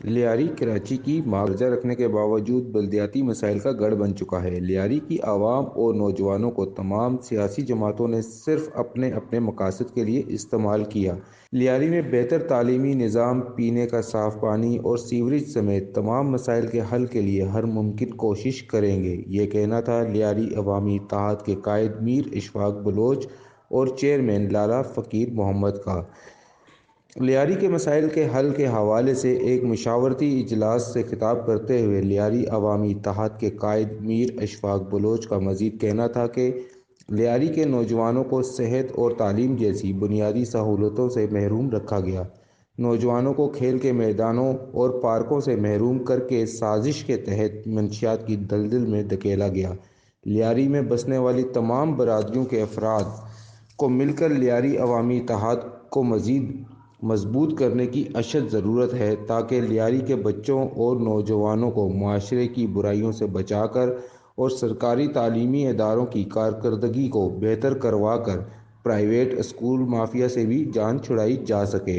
لیاری کراچی کی درجہ رکھنے کے باوجود بلدیاتی مسائل کا گڑھ بن چکا ہے۔ لیاری کی عوام اور نوجوانوں کو تمام سیاسی جماعتوں نے صرف اپنے اپنے مقاصد کے لیے استعمال کیا۔ لیاری میں بہتر تعلیمی نظام، پینے کا صاف پانی اور سیوریج سمیت تمام مسائل کے حل کے لیے ہر ممکن کوشش کریں گے، یہ کہنا تھا لیاری عوامی اتحاد کے قائد میر اشفاق بلوچ اور چیئرمین لالا فقیر محمد کا۔ لیاری کے مسائل کے حل کے حوالے سے ایک مشاورتی اجلاس سے خطاب کرتے ہوئے لیاری عوامی اتحاد کے قائد میر اشفاق بلوچ کا مزید کہنا تھا کہ لیاری کے نوجوانوں کو صحت اور تعلیم جیسی بنیادی سہولتوں سے محروم رکھا گیا۔ نوجوانوں کو کھیل کے میدانوں اور پارکوں سے محروم کر کے سازش کے تحت منشیات کی دلدل میں دھکیلا گیا۔ لیاری میں بسنے والی تمام برادریوں کے افراد کو مل کر لیاری عوامی اتحاد کو مزید مضبوط کرنے کی اشد ضرورت ہے تاکہ لیاری کے بچوں اور نوجوانوں کو معاشرے کی برائیوں سے بچا کر اور سرکاری تعلیمی اداروں کی کارکردگی کو بہتر کروا کر پرائیویٹ اسکول مافیا سے بھی جان چھڑائی جا سکے۔